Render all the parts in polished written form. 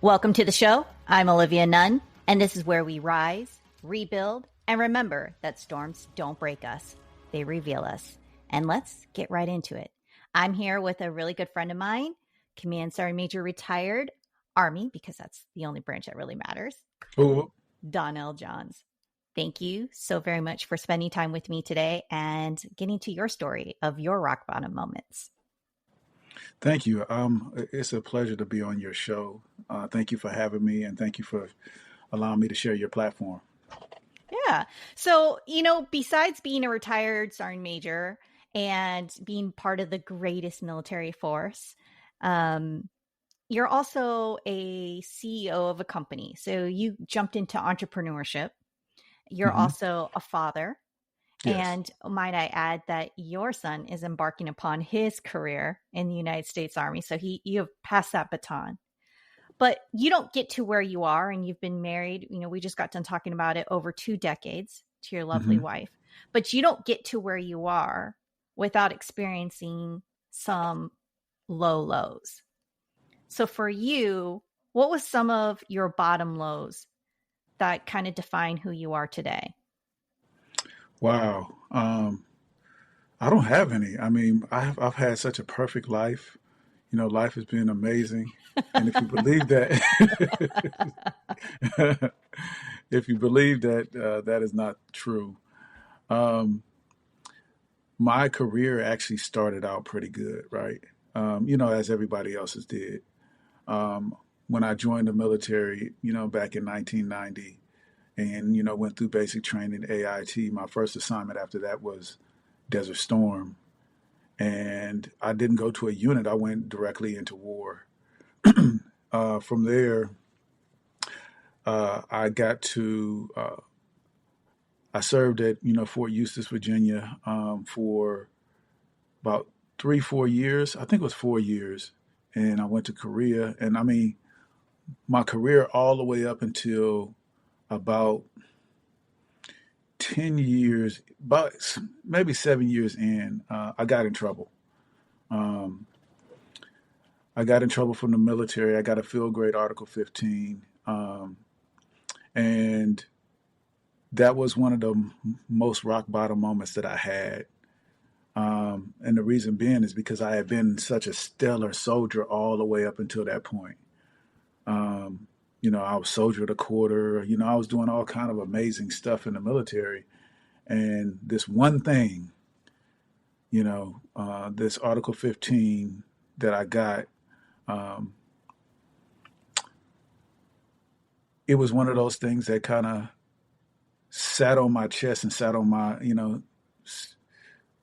Welcome to the show. I'm Olivia Nunn, and this is where we rise, rebuild, and remember that storms don't break us. They reveal us. And let's get right into it. I'm here with a really good friend of mine, Command Sergeant Major retired Army, because that's the only branch that really matters, Oh, Donnell Johns. Thank you so very much for spending time with me today and getting to your story of your rock bottom moments. thank you. It's a pleasure to be on your show. Thank you for having me, and thank you for allowing me to share your platform. Yeah. So, besides being a retired sergeant major and being part of the greatest military force, you're also a CEO of a company. So you jumped into entrepreneurship. You're Hmm. also a father. Yes. And might I add that your son is embarking upon his career in the United States Army. So you have passed that baton. But you don't get to where you are, and you've been married. We just got done talking about it, over 2 decades to your lovely Hmm. wife. But you don't get to where you are without experiencing some low lows. So for you, what was some of your bottom lows that kind of define who you are today? Wow. I don't have any. I mean, I've had such a perfect life. Life has been amazing. And if you believe that, if you believe that, that is not true. Um, my career actually started out pretty good, right? As everybody else's did. Um, when I joined the military, back in 1990, and went through basic training AIT. My first assignment after that was Desert Storm, and I didn't go to a unit. I went directly into war. From there, I got to I served at Fort Eustis, Virginia, for about 3-4 years. I think it was 4 years, and I went to Korea. And I mean, my career all the way up until about 10 years, about maybe 7 years in, I got in trouble. Um, I got in trouble from the military. I got a field grade Article 15. And that was one of the most rock bottom moments that I had. And the reason being is because I had been such a stellar soldier all the way up until that point. Um, I was soldier of the quarter. I was doing all kind of amazing stuff in the military. And this one thing, this Article 15 that I got, um, it was one of those things that kind of sat on my chest and sat on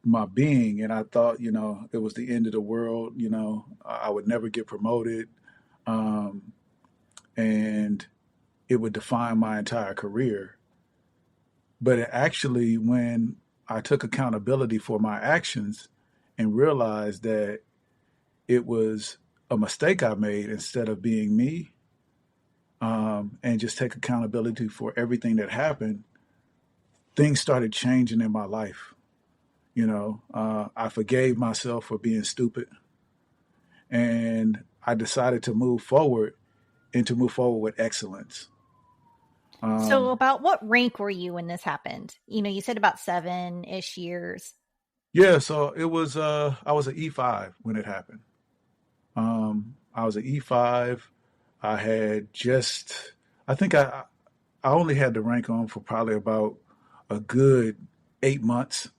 my being. And I thought, it was the end of the world. I would never get promoted. Um, and it would define my entire career. But actually, when I took accountability for my actions and realized that it was a mistake I made instead of being me, and just take accountability for everything that happened, things started changing in my life. I forgave myself for being stupid, and I decided to move forward and to move forward with excellence. So Um, about what rank were you when this happened? You said about 7-ish years. yeah, so it was. I was an E5 when it happened. I was an E5. I had just. I think I only had the rank on for probably about a good 8 months.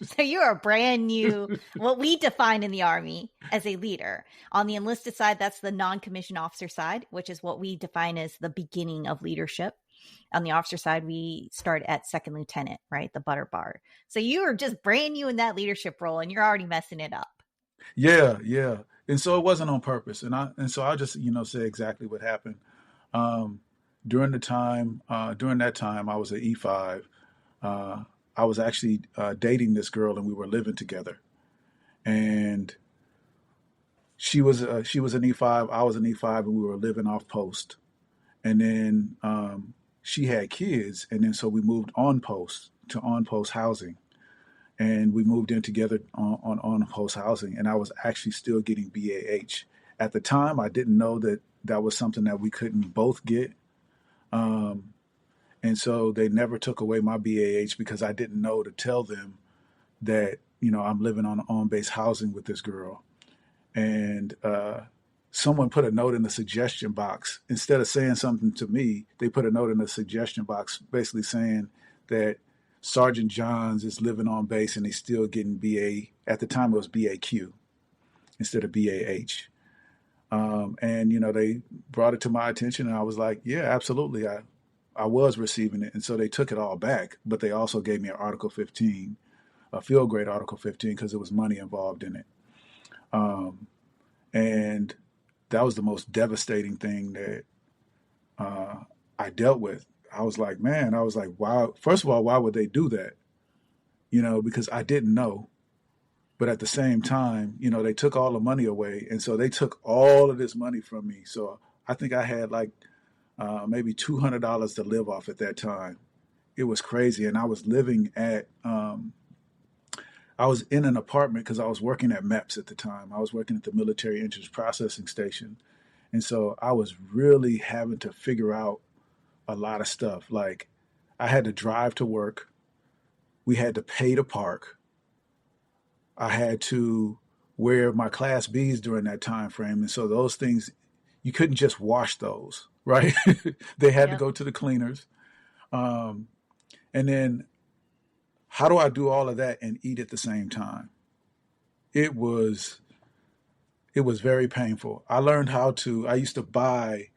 So you are brand new, what we define in the Army as a leader. On the enlisted side, that's the non-commissioned officer side, which is what we define as the beginning of leadership. On the officer side, we start at second lieutenant, right? The butter bar. So you are just brand new in that leadership role, and you're already messing it up. Yeah, yeah. And so it wasn't on purpose. And so I just, say exactly what happened. Um, during that time, I was at E5. Uh, I was actually dating this girl, and we were living together. And she was an E5, I was an E5, and we were living off post. And then she had kids, and then so we moved on post housing, and we moved in together on post housing. And I was actually still getting BAH. At the time, I didn't know that was something that we couldn't both get. Um, and so they never took away my BAH because I didn't know to tell them that, I'm living on base housing with this girl. And someone put a note in the suggestion box. Instead of saying something to me, they put a note in the suggestion box basically saying that Sergeant Johns is living on base and he's still getting BA. At the time, it was BAQ instead of BAH. And, they brought it to my attention and I was like, yeah, absolutely. I was receiving it. And so they took it all back, but they also gave me an Article 15, a field grade Article 15, because there was money involved in it. And that was the most devastating thing that I dealt with. I was like, why? First of all, why would they do that? Because I didn't know. But at the same time, they took all the money away. And so they took all of this money from me. So I think I had like maybe $200 to live off at that time. It was crazy. And I was living I was in an apartment because I was working at MEPS at the time. I was working at the Military Interest Processing Station. And so I was really having to figure out a lot of stuff. Like I had to drive to work. We had to pay to park. I had to wear my Class Bs during that time frame. And so those things, you couldn't just wash those, right? They had to go to the cleaners. And then how do I do all of that and eat at the same time? It was very painful. I learned I used to buy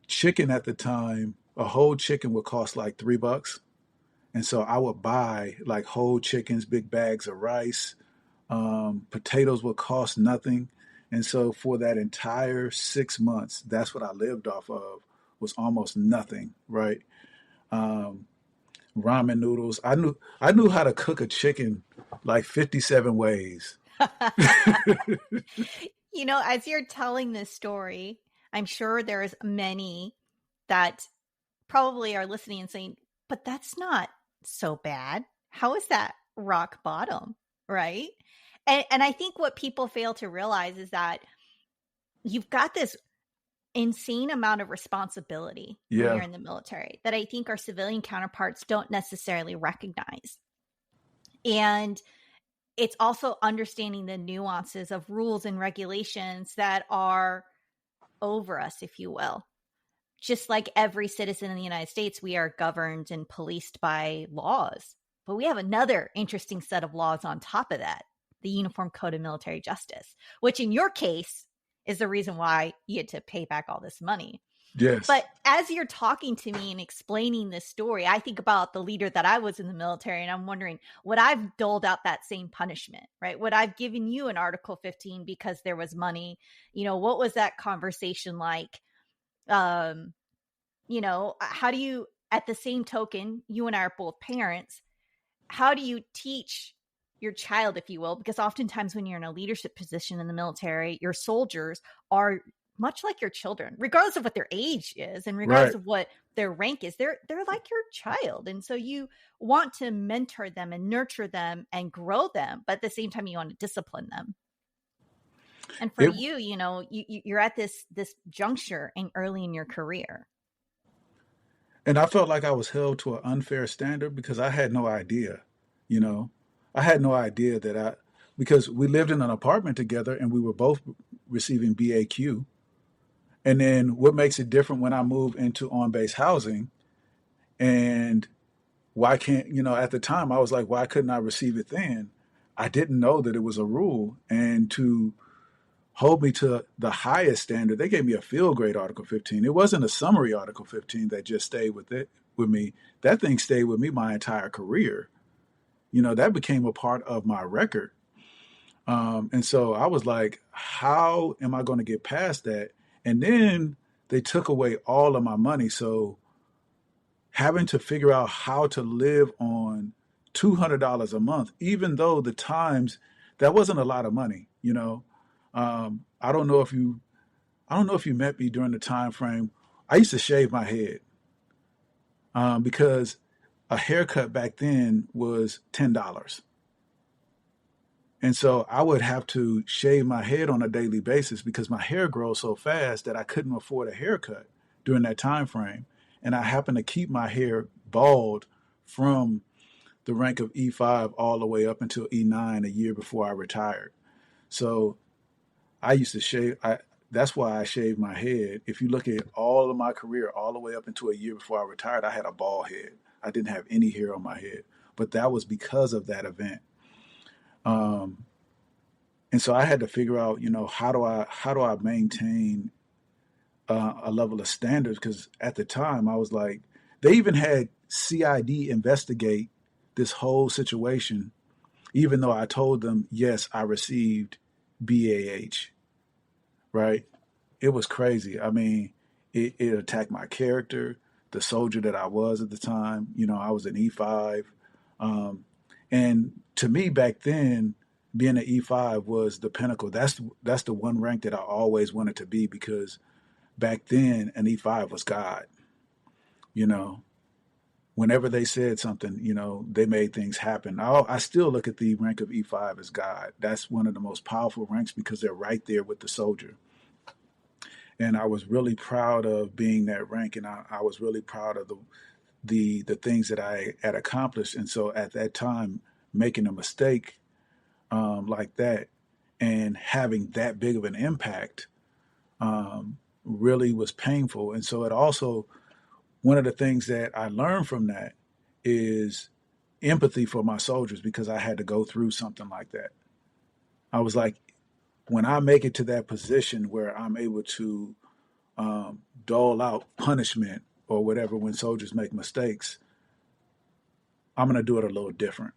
chicken at the time. A whole chicken would cost like $3. And so I would buy like whole chickens, big bags of rice. Potatoes would cost nothing. And so for that entire 6 months, that's what I lived off of, was almost nothing, right? Ramen noodles. I knew how to cook a chicken like 57 ways. As you're telling this story, I'm sure there's many that probably are listening and saying, but that's not so bad. How is that rock bottom? Right. And I think what people fail to realize is that you've got this insane amount of responsibility when you're in the military that I think our civilian counterparts don't necessarily recognize. And it's also understanding the nuances of rules and regulations that are over us, if you will. Just like every citizen in the United States, we are governed and policed by laws. But we have another interesting set of laws on top of that, the Uniform Code of Military Justice, which in your case is the reason why you had to pay back all this money. Yes. But as you're talking to me and explaining this story, I think about the leader that I was in the military, and I'm wondering, would I've doled out that same punishment, right? Would I've given you an Article 15 because there was money? What was that conversation like? How do you, at the same token, you and I are both parents, how do you teach your child, if you will? Because oftentimes when you're in a leadership position in the military, your soldiers are much like your children, regardless of what their age is and regardless of what their rank is. They're like your child. And so you want to mentor them and nurture them and grow them, but at the same time, you want to discipline them. And for you're at this juncture early in your career. And I felt like I was held to an unfair standard because I had no idea, I had no idea because we lived in an apartment together and we were both receiving BAQ. And then what makes it different when I move into on-base housing, and why can't, at the time I was like, why couldn't I receive it then? I didn't know that it was a rule. And to hold me to the highest standard, they gave me a field grade Article 15. It wasn't a summary Article 15 that just stayed with me. That thing stayed with me my entire career. That became a part of my record. And so I was like, how am I going to get past that? And then they took away all of my money. So having to figure out how to live on $200 a month, even though the times that wasn't a lot of money, I don't know if you met me during the time frame. I used to shave my head because a haircut back then was $10. And so I would have to shave my head on a daily basis because my hair grows so fast that I couldn't afford a haircut during that time frame. And I happened to keep my hair bald from the rank of E5 all the way up until E9 a year before I retired. So I used to shave. That's why I shaved my head. If you look at all of my career, all the way up into a year before I retired, I had a bald head. I didn't have any hair on my head, but that was because of that event. Um, and so I had to figure out, how do I maintain a level of standards? Because at the time, I was like, they even had CID investigate this whole situation, even though I told them, yes, I received BAH. Right? It was crazy. I mean, it attacked my character, the soldier that I was at the time. I was an E5. Um, and to me back then, being an E5 was the pinnacle. That's the one rank that I always wanted to be because back then an E5 was God. You know, whenever they said something, they made things happen. I still look at the rank of E5 as God. That's one of the most powerful ranks because they're right there with the soldier. And I was really proud of being that rank, and I was really proud of the things that I had accomplished. And so at that time, making a mistake like that and having that big of an impact really was painful. And so it also, one of the things that I learned from that is empathy for my soldiers because I had to go through something like that. I was like, when I make it to that position where I'm able to dole out punishment or whatever when soldiers make mistakes, I'm going to do it a little different.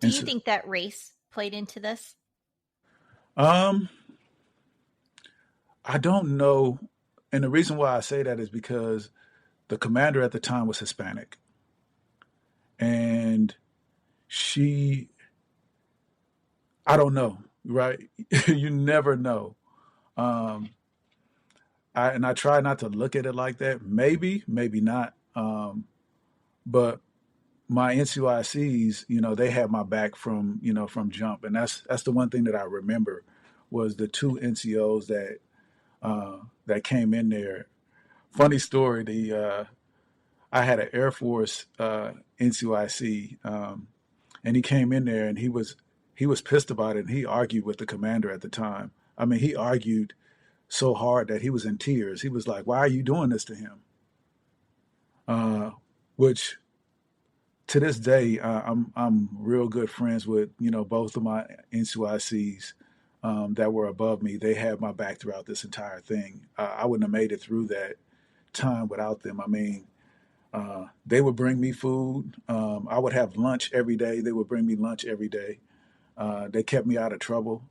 Do And you so, think that race played into this? um, I don't know. And the reason why I say that is because the commander at the time was Hispanic. And she, I don't know, right? You never know. Um, I try not to look at it like that. Maybe, maybe not. But my NCYCs, they had my back from jump, and that's the one thing that I remember was the two NCOs that came in there. Funny story, I had an Air Force NCYC, and he came in there and he was pissed about it, and he argued with the commander at the time. I mean, he argued so hard that he was in tears. He was like, "Why are you doing this to him?" Which to this day, I'm real good friends with both of my NCICs that were above me. They had my back throughout this entire thing. I wouldn't have made it through that time without them. I mean, they would bring me food. I would have lunch every day. They would bring me lunch every day. They kept me out of trouble.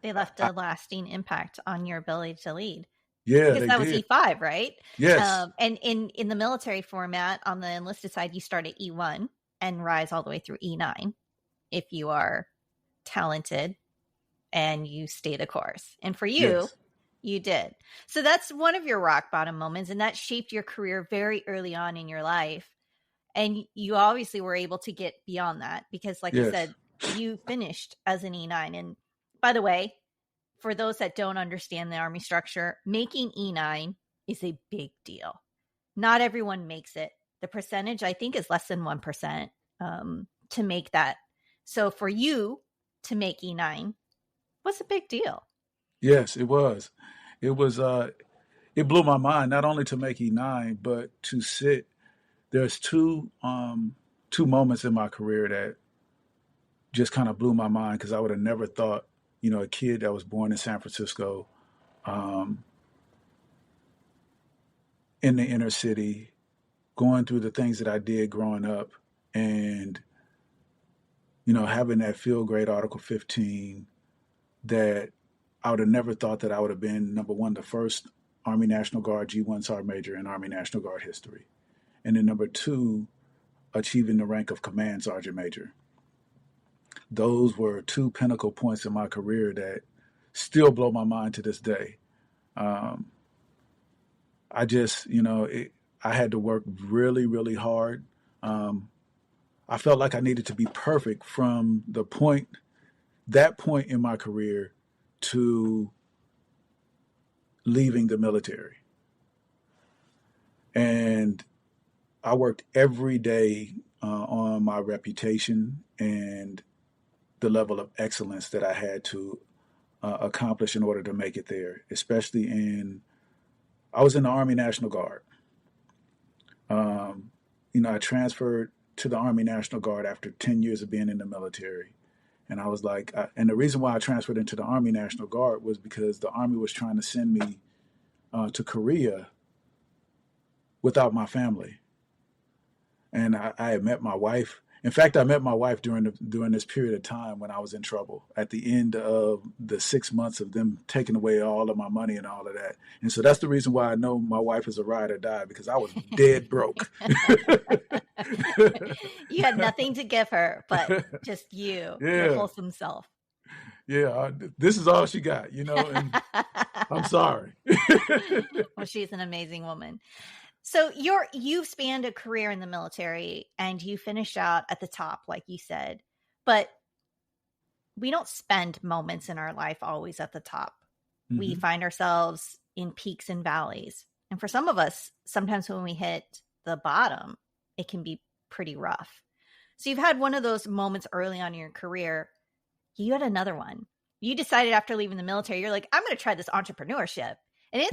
They left I, a lasting impact on your ability to lead yeah, because they that was did. E5, right? Yes, And in the military format, on the enlisted side, you start at E1 and rise all the way through E9 if you are talented and you stay the course. And for you, yes, you did. So that's one of your rock bottom moments, and that shaped your career very early on in your life. And you obviously were able to get beyond that because, like you yes, said, you finished as an E9. And by the way, for those that don't understand the Army structure, making E9 is a big deal. Not everyone makes it. The percentage, I think, is less than 1% to make that. So for you to make E9 was a big deal. yes. It was. It was. It blew my mind not only to make E9, but to sit. There's two moments in my career that just kind of blew my mind because I would have never thought, a kid that was born in San Francisco, um, in the inner city, going through the things that I did growing up, and having that field grade Article 15, that I would have never thought that I would have been number one, the first Army National Guard G1 Sergeant Major in Army National Guard history, and then number two, achieving the rank of Command Sergeant Major. Those were two pinnacle points in my career that still blow my mind to this day. Um, I just, I had to work really, really hard. Um, I felt like I needed to be perfect from that point in my career to leaving the military. And I worked every day on my reputation and the level of excellence that I had to accomplish in order to make it there, especially I was in the Army National Guard. Um, I transferred to the Army National Guard after 10 years of being in the military. And I was like, and the reason why I transferred into the Army National Guard was because the Army was trying to send me to Korea without my family. And I had met my wife. In fact, I met my wife during this period of time when I was in trouble at the end of the 6 months of them taking away all of my money and all of that. And so that's the reason why I know my wife is a ride or die, because I was dead broke. You had nothing to give her, but just your wholesome self. Yeah, this is all she got, and I'm sorry. Well, she's an amazing woman. So you've spanned a career in the military and you finished out at the top, like you said, but we don't spend moments in our life always at the top. Mm-hmm. We find ourselves in peaks and valleys. And for some of us, sometimes when we hit the bottom, it can be pretty rough. So you've had one of those moments early on in your career. You had another one. You decided after leaving the military, you're like, I'm going to try this entrepreneurship. And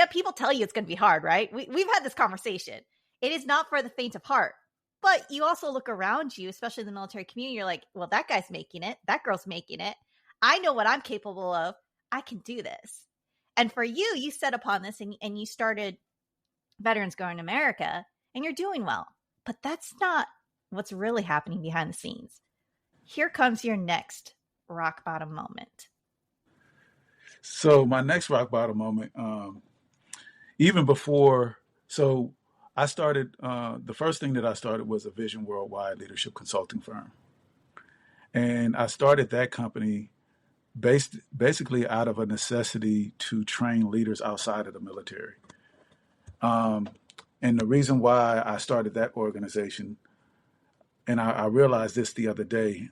people tell you it's going to be hard, right? We've had this conversation. It is not for the faint of heart. But you also look around you, especially in the military community, you're like, well, that guy's making it. That girl's making it. I know what I'm capable of. I can do this. And for you, you set upon this and you started Veterans Going to America, and you're doing well. But that's not what's really happening behind the scenes. Here comes your next rock bottom moment. So my next rock bottom moment, even before, so I started, the first thing that I started was a Vision Worldwide leadership consulting firm. And I started that company basically out of a necessity to train leaders outside of the military. And the reason why I started that organization, and I realized this the other day,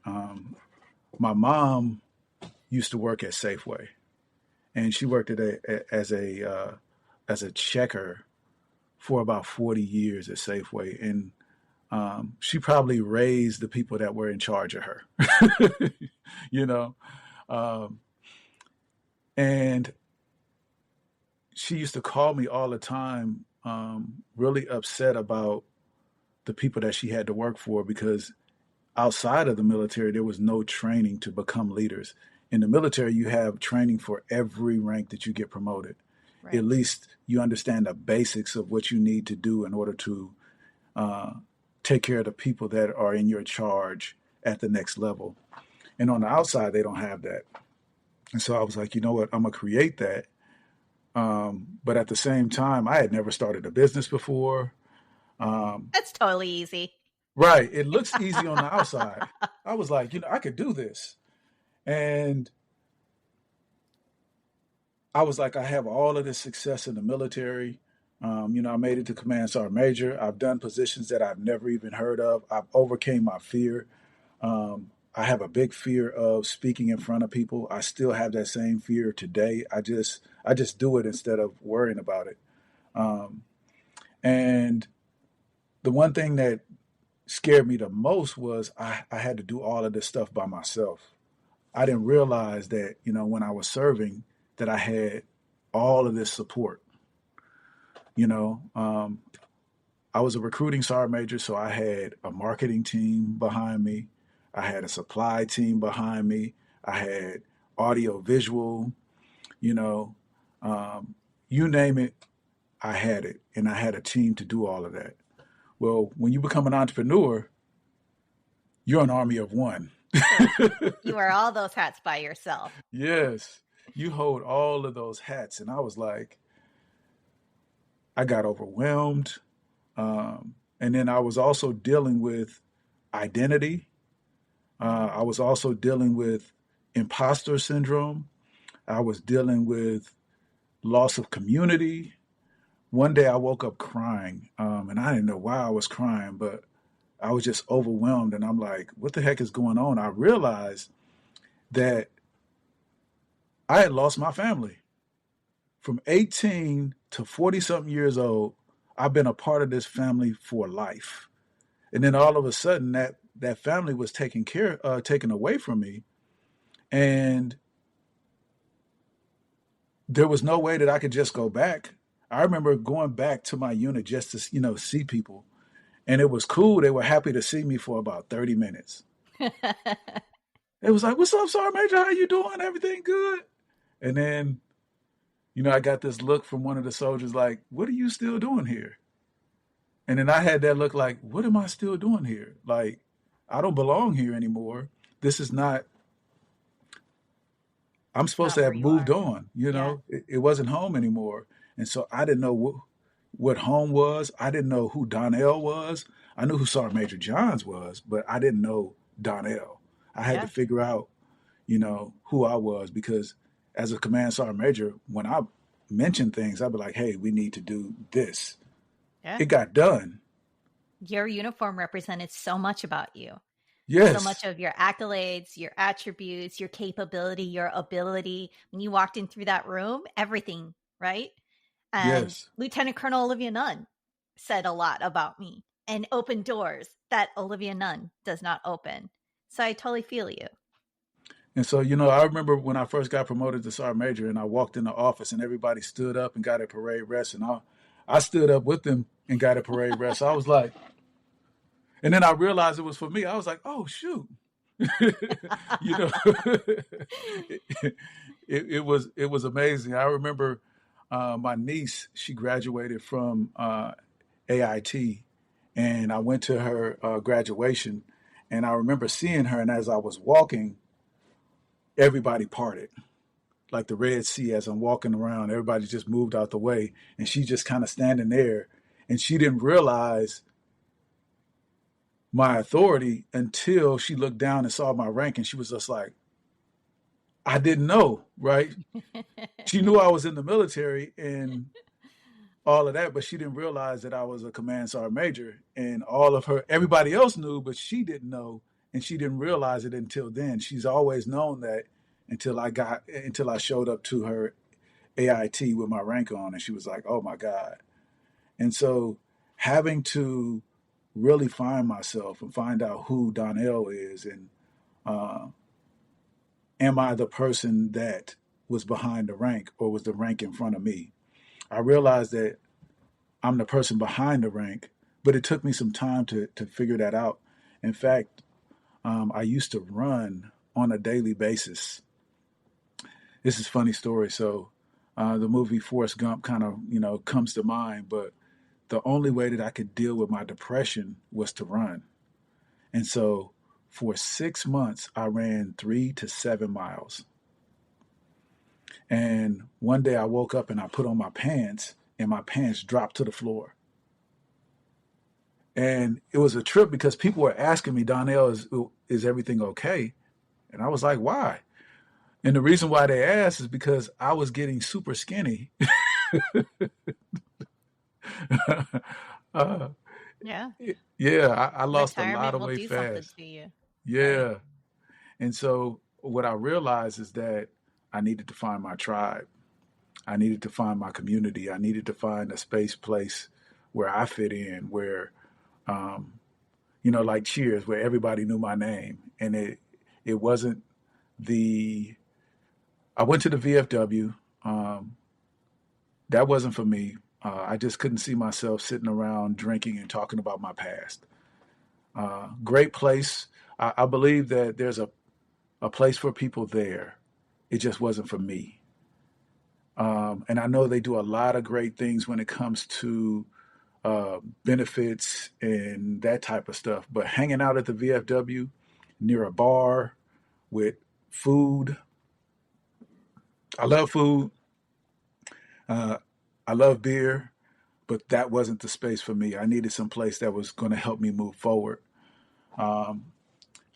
my mom used to work at Safeway. And she worked as a checker for about 40 years at Safeway. And she probably raised the people that were in charge of her, and she used to call me all the time, really upset about the people that she had to work for, because outside of the military, there was no training to become leaders. In the military, you have training for every rank that you get promoted. Right. At least you understand the basics of what you need to do in order to take care of the people that are in your charge at the next level. And on the outside, they don't have that. And so I was like, you know what, I'm going to create that. But at the same time, I had never started a business before. That's totally easy. Right. It looks easy on the outside. I was like, I could do this. And I was like, I have all of this success in the military. I made it to Command Sergeant Major. I've done positions that I've never even heard of. I've overcame my fear. I have a big fear of speaking in front of people. I still have that same fear today. I just do it instead of worrying about it. And the one thing that scared me the most was I had to do all of this stuff by myself. I didn't realize that, when I was serving, that I had all of this support. I was a recruiting sergeant major, so I had a marketing team behind me. I had a supply team behind me. I had audio visual, you name it, I had it. And I had a team to do all of that. Well, when you become an entrepreneur, you're an army of one. You wear all those hats by yourself. Yes, you hold all of those hats. And I was like, I got overwhelmed. And then I was also dealing with identity. I was also dealing with imposter syndrome. I was dealing with loss of community. One day I woke up crying, and I didn't know why I was crying, but I was just overwhelmed, and I'm like, what the heck is going on? I realized that I had lost my family. From 18 to 40 something years old, I've been a part of this family for life. And then all of a sudden that family was taken away from me. And there was no way that I could just go back. I remember going back to my unit just to, see people. And it was cool. They were happy to see me for about 30 minutes. It was like, what's up, Sergeant Major? How you doing? Everything good? And then, I got this look from one of the soldiers like, what are you still doing here? And then I had that look like, what am I still doing here? Like, I don't belong here anymore. This is not, I'm It's supposed not to where have you moved are. on, Yeah. It wasn't home anymore. And so I didn't know what home was. I didn't know who Donnell was. I knew who Sergeant Major Johns was, but I didn't know Donnell. I had to Yeah. figure out, who I was, because as a command sergeant major, when I mentioned things, I'd be like, hey, we need to do this. Yeah. It got done. Your uniform represented so much about you. So much Yes. of your accolades, your attributes, your capability, your ability. When you walked in through that room, everything, right? And Yes. Lieutenant Colonel Olivia Nunn said a lot about me and opened doors that Olivia Nunn does not open. So I totally feel you. And so, I remember when I first got promoted to sergeant major and I walked in the office and everybody stood up and got a parade rest. And I stood up with them and got a parade rest. I was like, and then I realized it was for me. I was like, oh, shoot. you know, it was amazing. I remember my niece, she graduated from AIT, and I went to her graduation, and I remember seeing her, and as I was walking, everybody parted like the Red Sea. As I'm walking around, everybody just moved out the way, and she just kind of standing there, and she didn't realize my authority until she looked down and saw my rank, and she was just like, I didn't know, right? She knew I was in the military and all of that, but she didn't realize that I was a command sergeant major. And everybody else knew, but she didn't know, and she didn't realize it until then. She's always known that until I showed up to her AIT with my rank on, and she was like, "Oh my God!" And so having to really find myself and find out who Donnell is, and uh, am I the person that was behind the rank, or was the rank in front of me? I realized that I'm the person behind the rank, but it took me some time to figure that out. In fact, I used to run on a daily basis. This is a funny story. So the movie Forrest Gump kind of, comes to mind, but the only way that I could deal with my depression was to run. And so for 6 months, I ran 3 to 7 miles. And one day I woke up and I put on my pants, and my pants dropped to the floor. And it was a trip because people were asking me, Donnell, is everything okay? And I was like, why? And the reason why they asked is because I was getting super skinny. uh, Yeah. yeah, I lost a lot Retirement of will weight do something fast. to you. Right. Yeah. And so what I realized is that I needed to find my tribe. I needed to find my community. I needed to find a place where I fit in, where, um, like Cheers, where everybody knew my name. And it wasn't the, I went to the VFW. Um, that wasn't for me. I just couldn't see myself sitting around drinking and talking about my past. Great place. I believe that there's a place for people there. It just wasn't for me. And I know they do a lot of great things when it comes to benefits and that type of stuff. But hanging out at the VFW near a bar with food, I love food. Uh, I love beer, but that wasn't the space for me. I needed some place that was going to help me move forward. Um,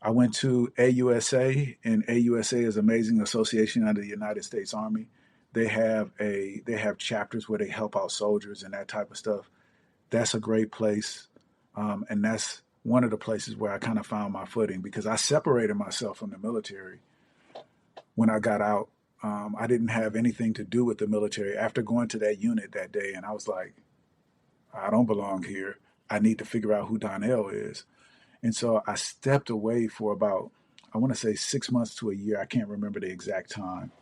I went to AUSA, and AUSA is Amazing Association under the United States Army. They have chapters where they help out soldiers and that type of stuff. That's a great place, and that's one of the places where I kind of found my footing, because I separated myself from the military when I got out. I didn't have anything to do with the military after going to that unit that day. And I was like, I don't belong here. I need to figure out who Donnell is. And so I stepped away for about, I want to say 6 months to a year. I can't remember the exact time.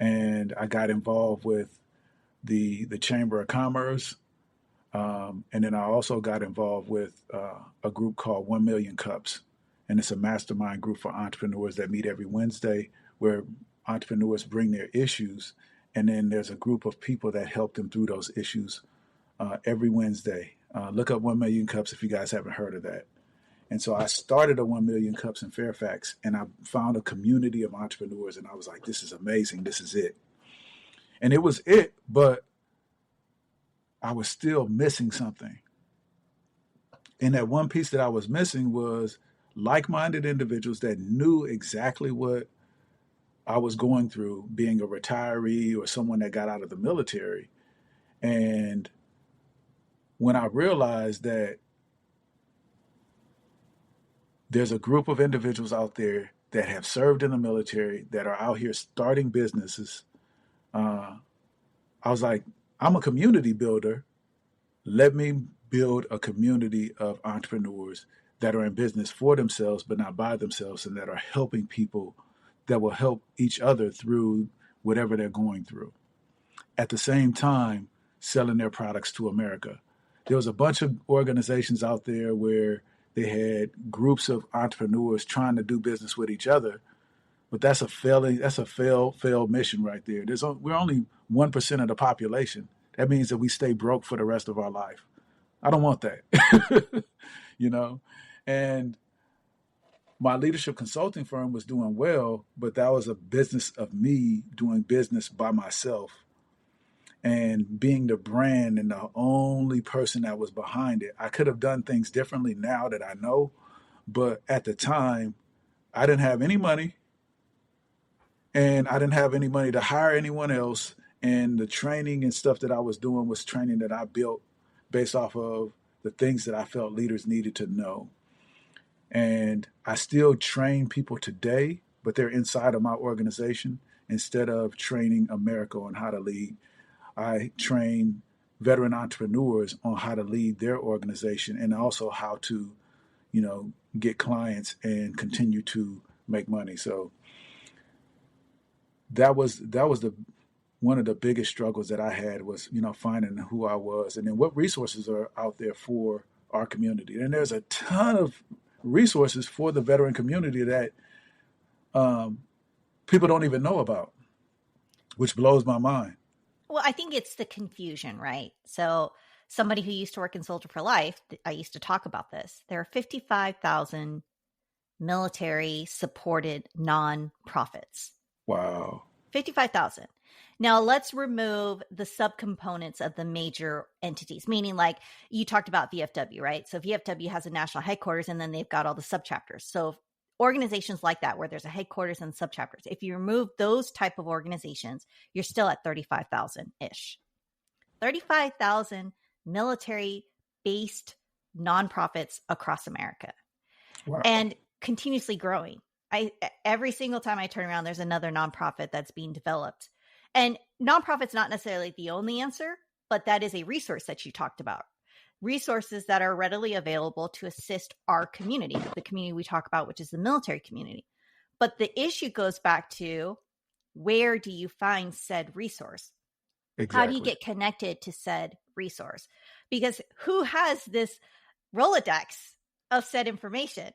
And I got involved with the Chamber of Commerce. And then I also got involved with a group called 1 Million Cups. And it's a mastermind group for entrepreneurs that meet every Wednesday, where entrepreneurs bring their issues. And then there's a group of people that help them through those issues every Wednesday. Look up 1 Million Cups if you guys haven't heard of that. And so I started a 1 Million Cups in Fairfax, and I found a community of entrepreneurs, and I was like, this is amazing. This is it. And it was it, but I was still missing something. And that one piece that I was missing was like-minded individuals that knew exactly what I was going through, being a retiree or someone that got out of the military. And when I realized that there's a group of individuals out there that have served in the military, that are out here starting businesses, I was like, I'm a community builder. Let me build a community of entrepreneurs that are in business for themselves, but not by themselves, and that are helping people that will help each other through whatever they're going through. At the same time, selling their products to America. There was a bunch of organizations out there where they had groups of entrepreneurs trying to do business with each other, but that's a failed mission right there. We're only 1% of the population. That means that we stay broke for the rest of our life. I don't want that, you know? And my leadership consulting firm was doing well, but that was a business of me doing business by myself and being the brand and the only person that was behind it. I could have done things differently now that I know, but at the time, I didn't have any money, and I didn't have any money to hire anyone else. And the training and stuff that I was doing was training that I built based off of the things that I felt leaders needed to know. And I still train people today, but they're inside of my organization. Instead of training America on how to lead, I train veteran entrepreneurs on how to lead their organization, and also how to, get clients and continue to make money. So that was the one of the biggest struggles that I had was, finding who I was, and then what resources are out there for our community. And there's a ton of resources for the veteran community that people don't even know about, which blows my mind. Well, I think it's the confusion, right? So somebody who used to work in Soldier for Life, I used to talk about this. There are 55,000 military supported nonprofits. Wow. 55,000. Now let's remove the subcomponents of the major entities, meaning like you talked about VFW, right? So VFW has a national headquarters, and then they've got all the subchapters. So organizations like that, where there's a headquarters and subchapters, if you remove those type of organizations, you're still at 35,000-ish. 35,000 military-based nonprofits across America. Wow. And continuously growing. Every single time I turn around, there's another nonprofit that's being developed. And nonprofit's not necessarily the only answer, but that is a resource that you talked about. Resources that are readily available to assist our community, the community we talk about, which is the military community. But the issue goes back to, where do you find said resource? Exactly. How do you get connected to said resource? Because who has this Rolodex of said information?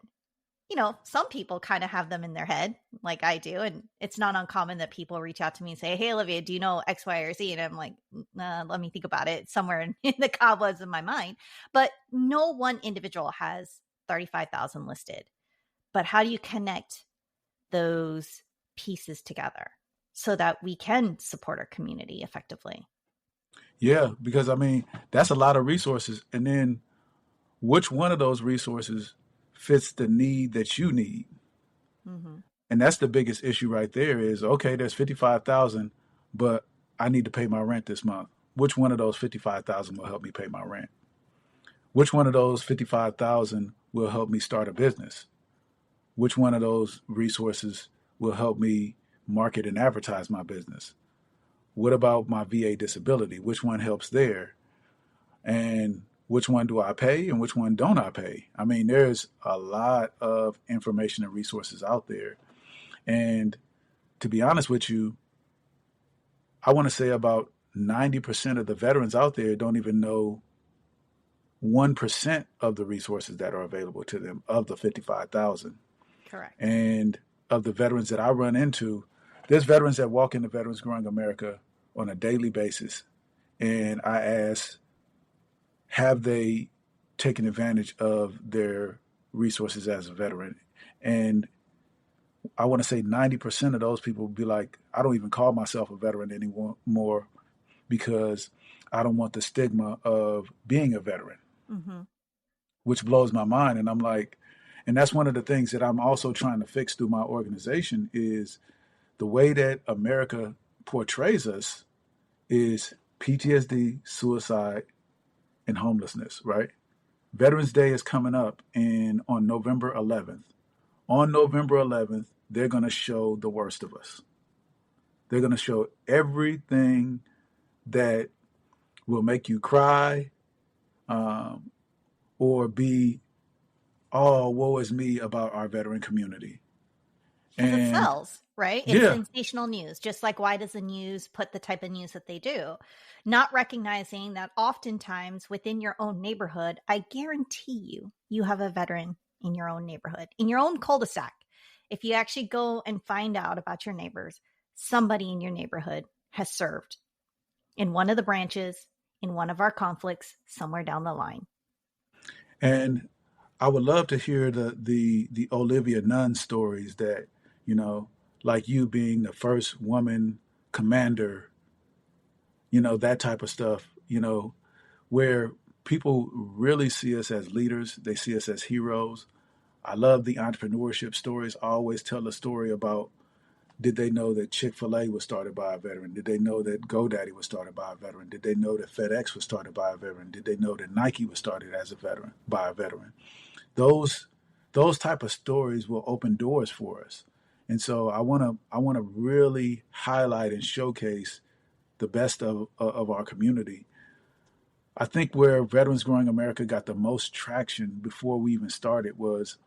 Some people kind of have them in their head, like I do. And it's not uncommon that people reach out to me and say, hey, Olivia, do you know X, Y, or Z? And I'm like, let me think about it. It's somewhere in the cobwebs of my mind. But no one individual has 35,000 listed. But how do you connect those pieces together so that we can support our community effectively? Yeah, because that's a lot of resources. And then which one of those resources fits the need that you need? Mm-hmm. And that's the biggest issue right there is, okay, there's 55,000, but I need to pay my rent this month. Which one of those 55,000 will help me pay my rent? Which one of those 55,000 will help me start a business? Which one of those resources will help me market and advertise my business? What about my VA disability? Which one helps there? And which one do I pay and which one don't I pay? I mean, there's a lot of information and resources out there. And to be honest with you, I want to say about 90% of the veterans out there don't even know 1% of the resources that are available to them of the 55,000. Correct. And of the veterans that I run into, there's veterans that walk into Veterans Growing America on a daily basis. And I ask, have they taken advantage of their resources as a veteran? And I want to say 90% of those people will be like, I don't even call myself a veteran anymore because I don't want the stigma of being a veteran, mm-hmm. which blows my mind. And I'm like, and that's one of the things that I'm also trying to fix through my organization is the way that America portrays us is PTSD, suicide, and homelessness, right? Veterans Day is coming up on November 11th. On November 11th, they're going to show the worst of us. They're going to show everything that will make you cry or be, oh, woe is me about our veteran community. Because it sells, right? It's yeah. sensational news, just like why does the news put the type of news that they do? Not recognizing that oftentimes within your own neighborhood, I guarantee you have a veteran in your own neighborhood, in your own cul-de-sac. If you actually go and find out about your neighbors, somebody in your neighborhood has served in one of the branches, in one of our conflicts, somewhere down the line. And I would love to hear the Olivia Nunn stories that, you know, like you being the first woman commander, you know, that type of stuff, you know, where people really see us as leaders. They see us as heroes. I love the entrepreneurship stories. I always tell a story about, did they know that Chick-fil-A was started by a veteran? Did they know that GoDaddy was started by a veteran? Did they know that FedEx was started by a veteran? Did they know that Nike was started as a veteran, by a veteran? Those type of stories will open doors for us. And so I want to really highlight and showcase the best of our community. I think where Veterans Growing America got the most traction before we even started was,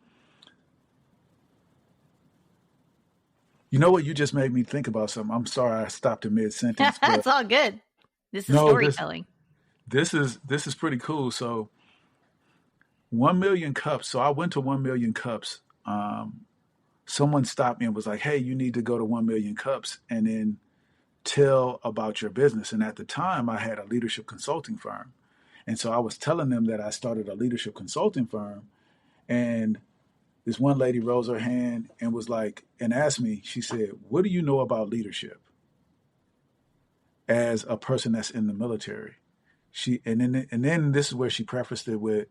you know what, you just made me think about something. I'm sorry I stopped in mid-sentence. It's all good. This is storytelling. This is pretty cool. So 1 million cups. So I went to 1 million cups. Someone stopped me and was like, hey, you need to go to 1 million cups and then tell about your business. And at the time I had a leadership consulting firm. And so I was telling them that I started a leadership consulting firm. And this one lady rose her hand and was like, and asked me, she said, what do you know about leadership as a person that's in the military? And then this is where she prefaced it with,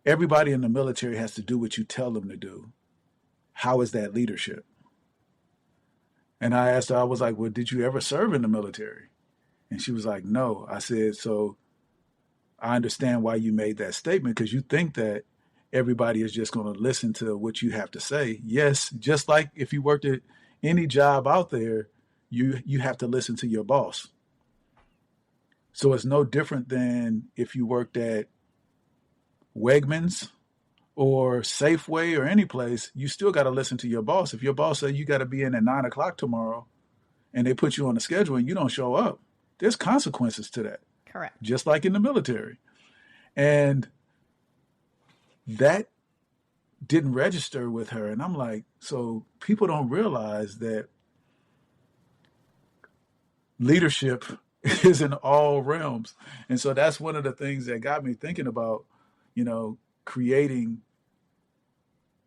everybody in the military has to do what you tell them to do. How is that leadership? And I asked her, I was like, well, did you ever serve in the military? And she was like, no. I said, so I understand why you made that statement, because you think that everybody is just going to listen to what you have to say. Yes, just like if you worked at any job out there, you have to listen to your boss. So it's no different than if you worked at Wegmans or Safeway or any place, you still got to listen to your boss. If your boss says you got to be in at 9 o'clock tomorrow and they put you on the schedule and you don't show up, there's consequences to that. Correct. Just like in the military. And that didn't register with her. And I'm like, so people don't realize that leadership is in all realms. And so that's one of the things that got me thinking about, you know, creating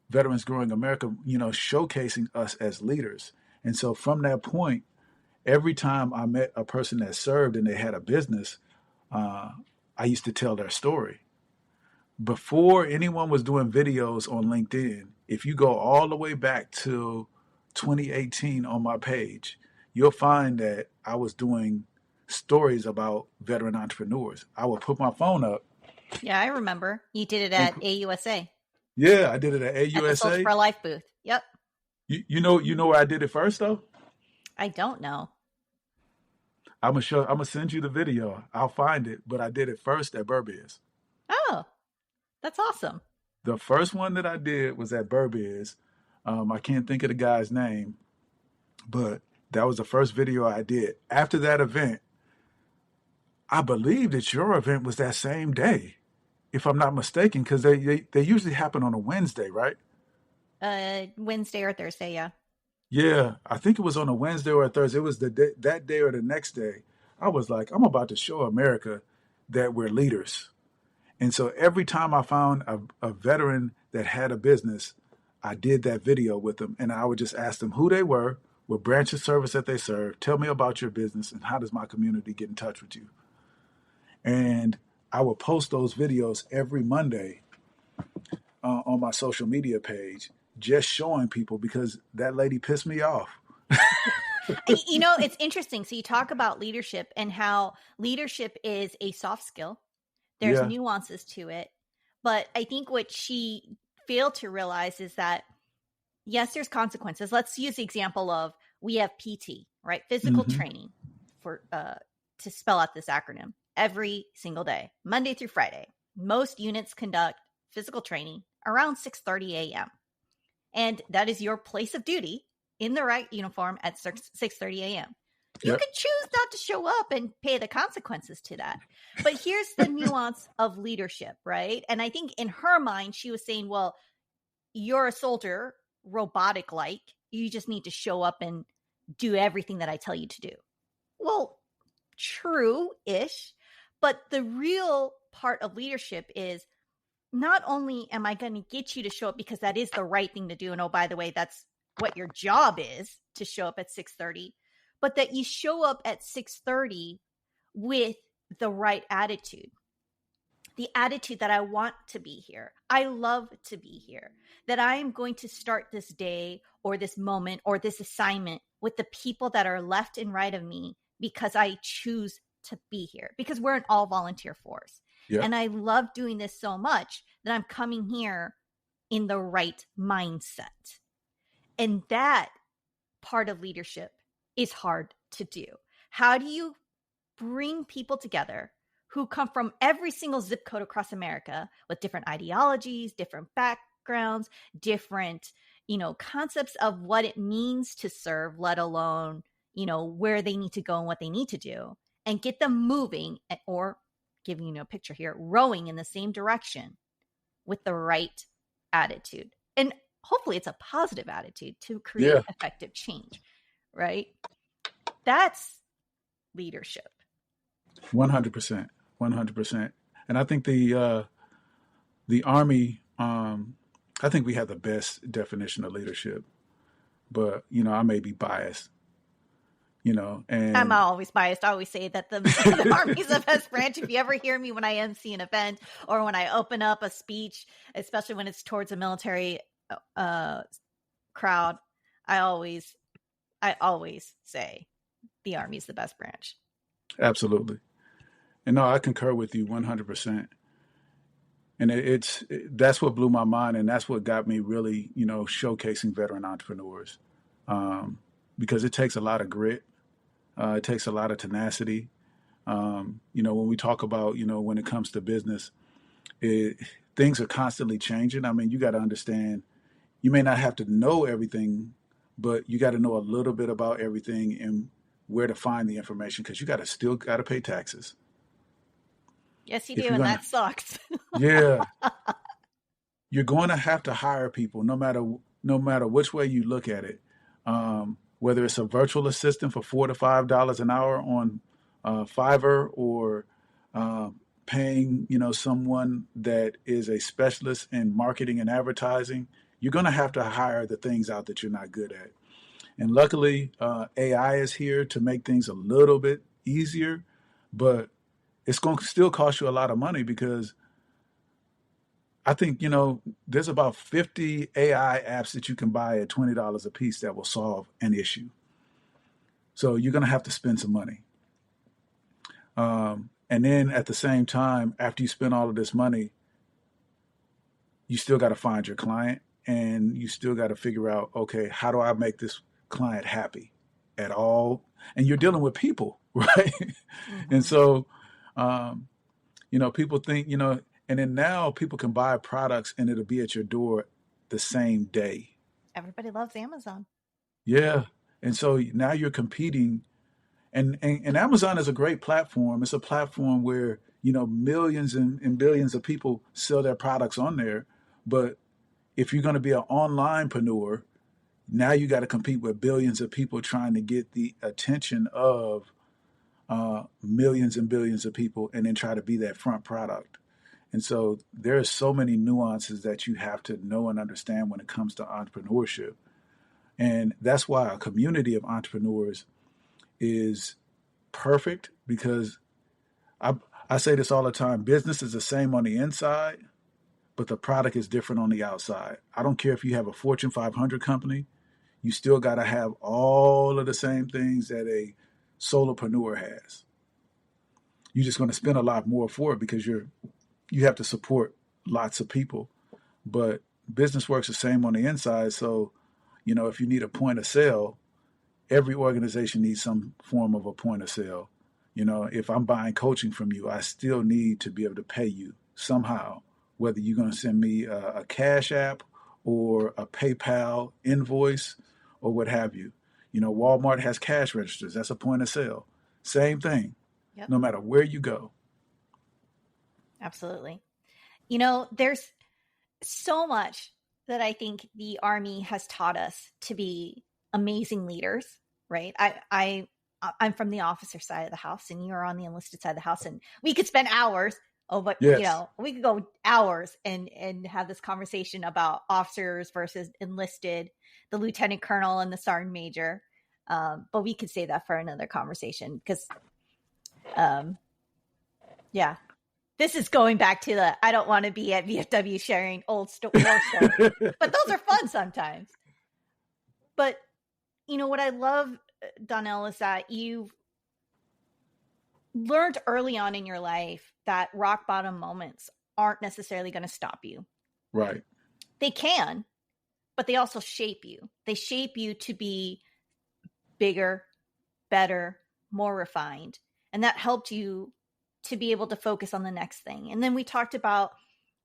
Veterans Growing America, you know, showcasing us as leaders. And so from that point, every time I met a person that served and they had a business, I used to tell their story. Before anyone was doing videos on LinkedIn, if you go all the way back to 2018 on my page, you'll find that I was doing stories about veteran entrepreneurs. I would put my phone up. Yeah, I remember. You did it And at AUSA yeah, I did it at at the Social AUSA. for Life booth. Yep. You know where I did it first though? I don't know. I'm gonna send you the video. I'll find it, but I did it first at Burbiz. Oh, that's awesome. The first one that I did was at Burbiz. I can't think of the guy's name, but that was the first video I did. After that event, I believe that your event was that same day, if I'm not mistaken, because they usually happen on a Wednesday, right? Wednesday or Thursday, yeah. Yeah, I think it was on a Wednesday or a Thursday. It was the day, that day or the next day. I was like, I'm about to show America that we're leaders. And so every time I found a veteran that had a business, I did that video with them. And I would just ask them who they were, what branch of service that they serve, tell me about your business, and how does my community get in touch with you? And I would post those videos every Monday on my social media page, just showing people because that lady pissed me off. You know, it's interesting. So you talk about leadership and how leadership is a soft skill. There's Yeah. nuances to it. But I think what she failed to realize is that, yes, there's consequences. Let's use the example of we have PT, right? Physical Mm-hmm. training for to spell out this acronym every single day, Monday through Friday. Most units conduct physical training around 6:30 a.m. And that is your place of duty in the right uniform at 6:30 a.m. You Yep. can choose not to show up and pay the consequences to that. But here's the nuance of leadership, right? And I think in her mind, she was saying, well, you're a soldier, robotic like. You just need to show up and do everything that I tell you to do. Well, true-ish. But the real part of leadership is not only am I going to get you to show up because that is the right thing to do. And oh, by the way, that's what your job is, to show up at 6:30, but that you show up at 6:30 with the right attitude. The attitude that I want to be here. I love to be here. That I am going to start this day or this moment or this assignment with the people that are left and right of me because I choose to be here, because we're an all volunteer force. Yep. And I love doing this so much that I'm coming here in the right mindset. And that part of leadership is hard to do. How do you bring people together who come from every single zip code across America with different ideologies, different backgrounds, different, concepts of what it means to serve, let alone, where they need to go and what they need to do, and get them moving, or giving you a picture here, rowing in the same direction with the right attitude. And hopefully it's a positive attitude to create effective change, right? That's leadership. 100%. 100%. And I think the Army, I think we have the best definition of leadership, but I may be biased. And I'm always biased. I always say that the Army's the best branch. If you ever hear me when I MC an event or when I open up a speech, especially when it's towards a military crowd, I always say the Army's the best branch. Absolutely. And no, I concur with you 100%. And that's what blew my mind, and that's what got me really, showcasing veteran entrepreneurs, because it takes a lot of grit. It takes a lot of tenacity. When we talk about, when it comes to business, things are constantly changing. I mean, you got to understand, you may not have to know everything, but you got to know a little bit about everything and where to find the information, because you still got to pay taxes. Yes, you do, and that sucks. Yeah. You're going to have to hire people no matter which way you look at it. Whether it's a virtual assistant for $4 to $5 an hour on Fiverr, or paying someone that is a specialist in marketing and advertising, you're going to have to hire the things out that you're not good at. And luckily, AI is here to make things a little bit easier, but it's going to still cost you a lot of money, because I think, there's about 50 AI apps that you can buy at $20 a piece that will solve an issue. So you're going to have to spend some money. And then at the same time, after you spend all of this money, you still got to find your client, and you still got to figure out, okay, how do I make this client happy at all? And you're dealing with people, right? And so, um, people think, and then now people can buy products and it'll be at your door the same day. Everybody loves Amazon. Yeah. And so now you're competing, and Amazon is a great platform. It's a platform where, millions and billions of people sell their products on there. But if you're going to be an onlinepreneur, now you got to compete with billions of people trying to get the attention of millions and billions of people, and then try to be that front product. And so there are so many nuances that you have to know and understand when it comes to entrepreneurship. And that's why a community of entrepreneurs is perfect, because I say this all the time: business is the same on the inside, but the product is different on the outside. I don't care if you have a Fortune 500 company, you still got to have all of the same things that a solopreneur has. You're just going to spend a lot more for it because you have to support lots of people. But business works the same on the inside. So, if you need a point of sale, every organization needs some form of a point of sale. If I'm buying coaching from you, I still need to be able to pay you somehow, whether you're going to send me a Cash App or a PayPal invoice or what have you. Walmart has cash registers. That's a point of sale. Same thing, Yep. No matter where you go. Absolutely. There's so much that I think the Army has taught us to be amazing leaders, right? I'm from the officer side of the house, and you're on the enlisted side of the house, and we could spend hours. Oh, but Yes. we could go hours and have this conversation about officers versus enlisted, the lieutenant colonel and the sergeant major. But we could save that for another conversation because, yeah, this is going back to the I don't want to be at VFW sharing old war stories, but those are fun sometimes. But what I love, Donnell, is that you've learned early on in your life that rock bottom moments aren't necessarily going to stop you. Right. They can, but they also shape you. They shape you to be bigger, better, more refined. And that helped you to be able to focus on the next thing. And then we talked about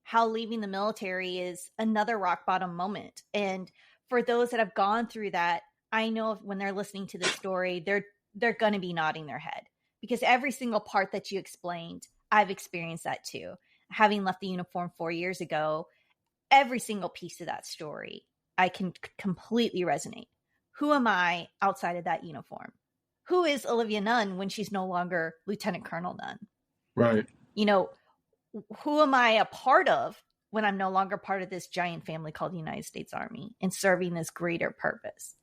how leaving the military is another rock bottom moment. And for those that have gone through that, I know when they're listening to this story, they're going to be nodding their head, because every single part that you explained, I've experienced that too. Having left the uniform 4 years ago, every single piece of that story, I can completely resonate. Who am I outside of that uniform? Who is Olivia Nunn when she's no longer Lieutenant Colonel Nunn? Right. Who am I a part of when I'm no longer part of this giant family called the United States Army and serving this greater purpose?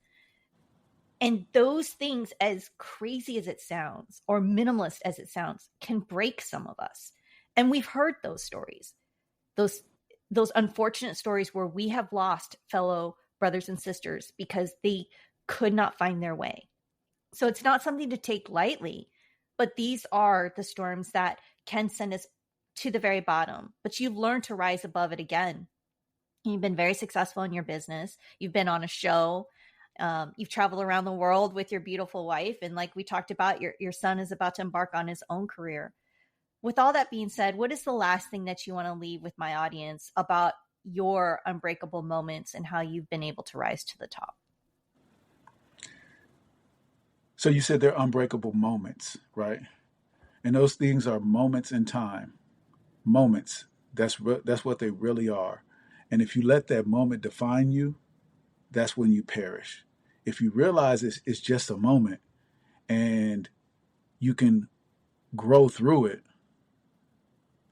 And those things, as crazy as it sounds or minimalist as it sounds, can break some of us. And we've heard those stories, those unfortunate stories where we have lost fellow brothers and sisters because they could not find their way. So it's not something to take lightly, but these are the storms that can send us to the very bottom. But you've learned to rise above it again. You've been very successful in your business. You've been on a show. You've traveled around the world with your beautiful wife. And like we talked about, your son is about to embark on his own career. With all that being said, what is the last thing that you want to leave with my audience about your unbreakable moments and how you've been able to rise to the top? So you said they're unbreakable moments, right? And those things are moments in time. Moments. That's what they really are. And if you let that moment define you, that's when you perish. If you realize it's just a moment and you can grow through it,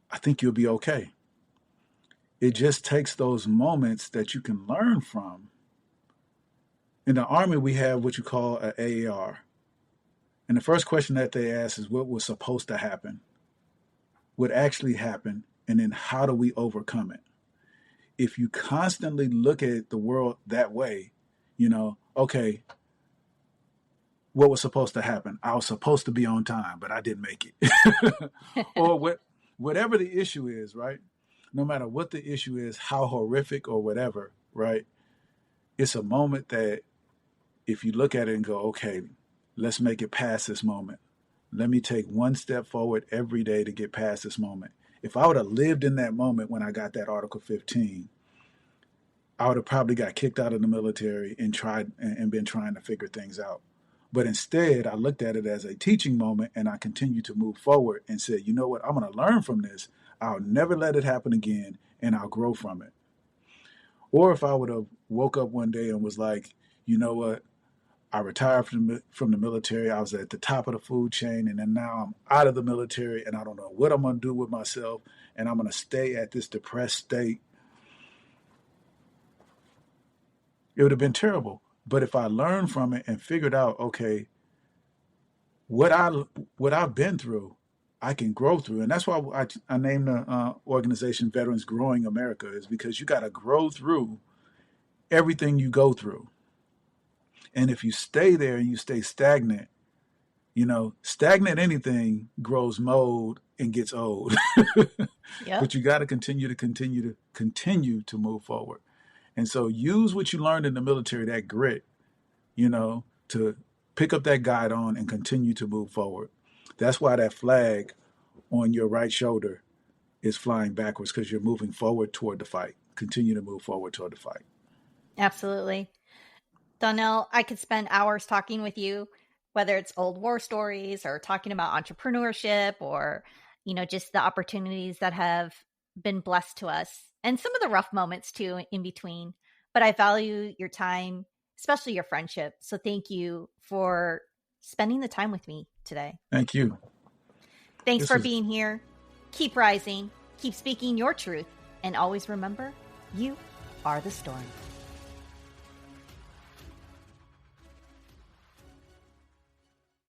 I think you'll be okay. It just takes those moments that you can learn from. In the Army, we have what you call an AAR. And the first question that they ask is what was supposed to happen, what actually happened, and then how do we overcome it? If you constantly look at the world that way, okay, what was supposed to happen. I was supposed to be on time, but I didn't make it. Or whatever the issue is, right? No matter what the issue is, how horrific or whatever, right? It's a moment that if you look at it and go, okay, let's make it past this moment. Let me take one step forward every day to get past this moment. If I would have lived in that moment when I got that Article 15, I would have probably got kicked out of the military and been trying to figure things out. But instead, I looked at it as a teaching moment, and I continued to move forward and said, you know what, I'm going to learn from this. I'll never let it happen again, and I'll grow from it. Or if I would have woke up one day and was like, you know what, I retired from the military. I was at the top of the food chain, and then now I'm out of the military, and I don't know what I'm going to do with myself, and I'm going to stay at this depressed state. It would have been terrible. But if I learned from it and figured out, okay, what I've been through, I can grow through, and that's why I named the organization Veterans Growing America, is because you got to grow through everything you go through. And if you stay there and you stay stagnant, stagnant anything grows mold and gets old. Yeah. But you got to continue to move forward. And so use what you learned in the military, that grit, to pick up that guide on and continue to move forward. That's why that flag on your right shoulder is flying backwards, because you're moving forward toward the fight. Continue to move forward toward the fight. Absolutely. Donnell, I could spend hours talking with you, whether it's old war stories or talking about entrepreneurship or, just the opportunities that have been blessed to us and some of the rough moments too in between. But I value your time, especially your friendship. So thank you for spending the time with me today. Thank you. Thanks for being here. Keep rising, keep speaking your truth, and always remember, you are the storm.